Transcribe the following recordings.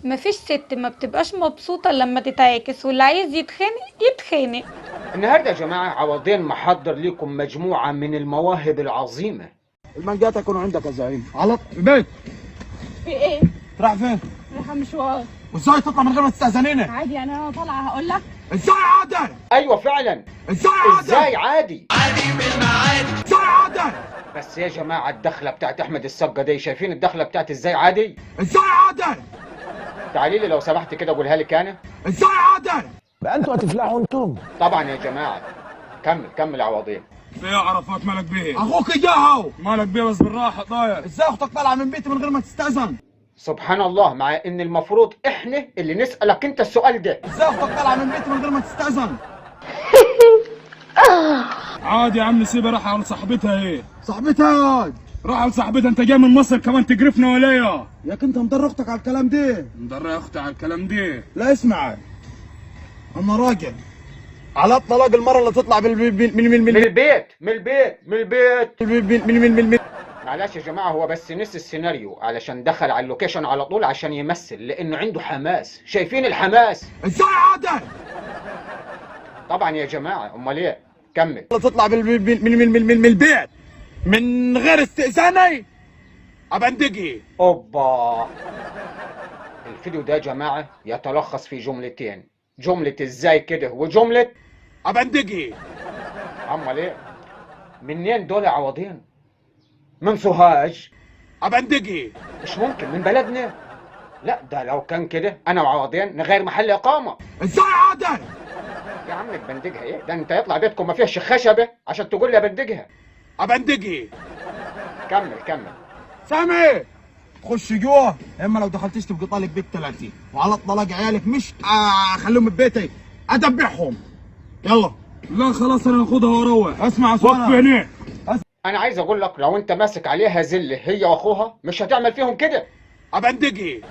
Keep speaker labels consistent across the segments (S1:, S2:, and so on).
S1: مفيش ست ما بتبقاش مبسوطة لما تتعاكس، واللي عايز يتخانق يتخانق.
S2: النهارده يا جماعة عوضين محضر لكم مجموعة من المواهب العظيمة.
S3: المانجات هيكونوا عندك يا زعيم. على البيت.
S4: في ايه؟
S3: رايح فين؟
S4: رايحة مشوار.
S3: وازاي تطلع من غير ما تستأذنيني؟
S4: عادي يعني انا طالعة هقول لك.
S3: ازاي عادي؟
S2: ايوه فعلا.
S3: ازاي عادي؟
S2: ازاي عادي؟
S3: ازاي عادي؟
S2: بس يا جماعة الدخلة بتاعت احمد السقا دي، شايفين الدخلة بتاعت ازاي عادي؟
S3: ازاي عادي؟
S2: تعالي لي لو سمحت كده قولها لك انا.
S3: ازاي عادي؟
S5: بقى انتوا هتفلحوا انتم.
S2: طبعا يا جماعة. كمل يا عوضين.
S6: في يا عرفات مالك بيه؟
S3: اخوك اجاهو.
S6: مالك بيه بس بالراحه طاير.
S3: ازاي اختك طالعه من بيتي من غير ما تستأذن؟
S2: سبحان الله، مع ان المفروض احنا اللي نسألك انت السؤال ده.
S3: ازاي اختك طالعه من بيتي من غير ما تستأذن؟
S6: عادي يا عم سيبها، راح على صاحبتها. ايه
S3: صاحبتها يا واد.
S6: راح على صاحبتها؟ انت جاي من مصر كمان تقرفنا ولا ايه؟
S3: ياك انت مضر اختك على الكلام ده.
S6: مضر يا اختي على الكلام ده.
S3: لا اسمع، انا راجل على الطلاق المره اللي تطلع
S2: من البيت.
S3: من
S2: معلش يا جماعة، هو بس نسي السيناريو علشان دخل على اللوكيشن على طول عشان يمثل، لانه عنده حماس. شايفين الحماس؟
S3: ازاي عادي؟
S2: طبعا يا جماعة، امال ايه؟ كمل.
S3: تطلع من البيت من غير استئذاني ابندقي.
S2: اوبا. الفيديو ده يا جماعة يتلخص في جملتين، جملة ازاي كده وجملة
S3: ابندقي.
S2: امال ايه؟ منين دول يا عوضين؟ من سوهاج.
S3: ابندقي.
S2: مش ممكن من بلدنا. لا ده لو كان كده انا وعوضين نغير محل اقامة.
S3: ازاي عادي؟
S2: يا عم بندقها ايه؟ ده انت يطلع بيتكم ما فيهش خشبة عشان تقول لي بندقها.
S3: ابندقي.
S2: كمل.
S3: سامي خش جوا، اما لو دخلتيش تبقى طالق بيت 30 وعلى الطلاق عيالك مش اخليهم ببيتي ادبحهم. يلا.
S6: لا خلاص انا هاخدها واروح.
S3: اسمع
S6: وقف هنا.
S2: انا عايز اقول لك لو انت ماسك عليها زله هي واخوها مش هتعمل فيهم كده.
S3: ابندقي.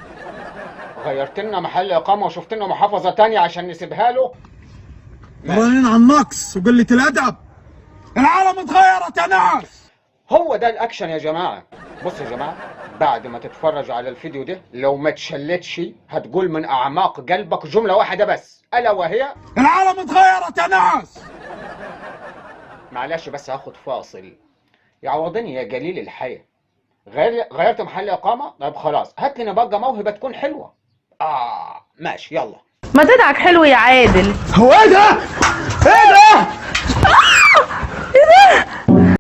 S2: غيرت لنا محل اقامه وشفت لنا محافظه تانية عشان نسيبها له.
S3: مرنين على النقص وقلة الادب. العالم اتغيرت يا ناس.
S2: هو ده الاكشن يا جماعه. بص يا جماعه، بعد ما تتفرج على الفيديو ده لو ما تشلتش هتقول من اعماق قلبك جمله واحده بس، الا وهي
S3: العالم اتغيرت يا ناس.
S2: معلش بس هاخد فاصل. يا عوضني يا جليل الحياه، غيرت محل اقامه؟ طيب خلاص هات لنا بقى موهبه تكون حلوه. ماشي يلا.
S4: ما تدعك حلو يا عادل.
S3: هو ايه ده؟ ايه ده؟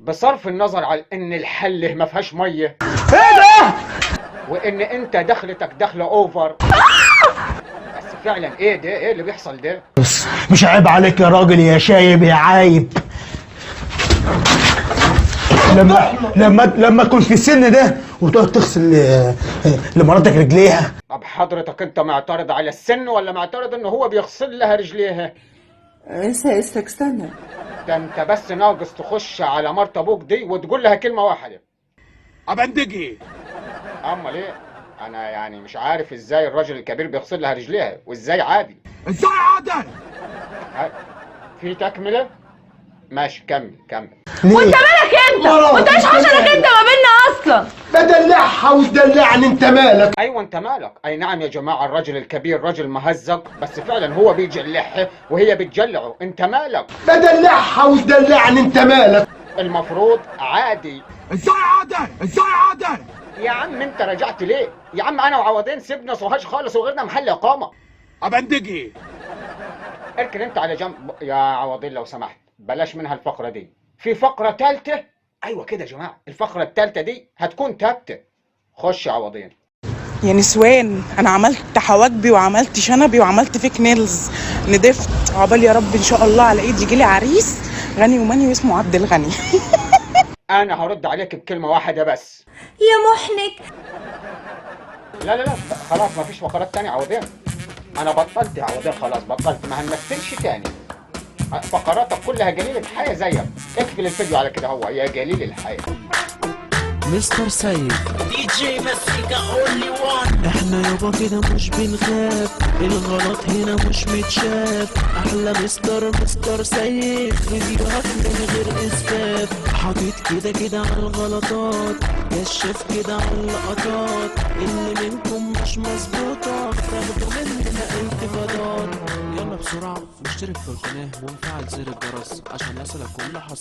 S2: بصرف النظر عن ان الحله ما فيهاش ميه،
S3: ايه ده؟
S2: وان انت دخلتك دخله اوفر، بس فعلا ايه ده؟ ايه اللي بيحصل ده؟
S5: بس مش عيب عليك يا راجل يا شايب يا عايب؟ لما تكون في السن ده وتقعد تغسل لمراتك رجليها.
S2: طب حضرتك انت معترض على السن ولا معترض ان هو بيغسل لها رجليها؟
S7: استنى.
S2: ده انت بس ناقص تخش على مرت ابوك دي وتقول لها كلمه واحده.
S3: ابندقي.
S2: امال ايه؟ انا يعني مش عارف ازاي الراجل الكبير بيغسل لها رجليها وازاي عادي.
S3: ازاي عادي؟
S2: في تكمله؟ ماشي كمل.
S4: وانت مالك انت؟ وانت ايش حشرك انت ما بيننا اصلا؟
S5: بدلعها وتدلعني، انت مالك؟
S2: ايوه انت مالك. اي نعم يا جماعه، الراجل الكبير راجل مهزق، بس فعلا هو بيجلعها وهي بتجلعه. انت مالك؟
S5: بدلعها وتدلعني، انت مالك؟
S2: المفروض عادي.
S3: ازاي عادي؟
S2: يا عم انت رجعت ليه؟ يا عم انا وعوضين سيبنا سوهاج خالص وغيرنا محل اقامه.
S3: ابندقي.
S2: اركن انت على جنب يا عوضين لو سمحت، بلاش منها الفقره دي. في فقره ثالثه. ايوه كده يا جماعه، الفقره الثالثه دي هتكون ثابته. خش يا عوضين.
S8: يا نسوان، انا عملت حواجبي وعملت شنبي وعملت فيك نيلز، ندفت عقبال يا رب ان شاء الله على ايد يجيلي عريس غني ومني واسمه عبد الغني.
S2: انا هرد عليك بكلمه واحده بس.
S1: يا محنك.
S2: لا خلاص مفيش فقرات تانية عوضين. انا بطلت يا عوضين، خلاص بطلت، ما هنمثلش تاني. فقراتك كلها جليل الحياة زيك. اقفل الفيديو على كده، هو يا جليل الحياة.
S9: مستر سيد دي جي مزيكا اونلي وان. احنا يابا كده مش بنخاف، الغلط هنا مش متشاف. احلى مستر سيد، فيديوهات من غير اسفاف. حاطط كده على الغلطات، كشاف كده على اللقطات. اللي منكم مش مظبوطة تاخدوا مننا انتقادات. يلا بسرعة نشترك في القناة ونفعل زر الجرس عشان يصلك كل حصة.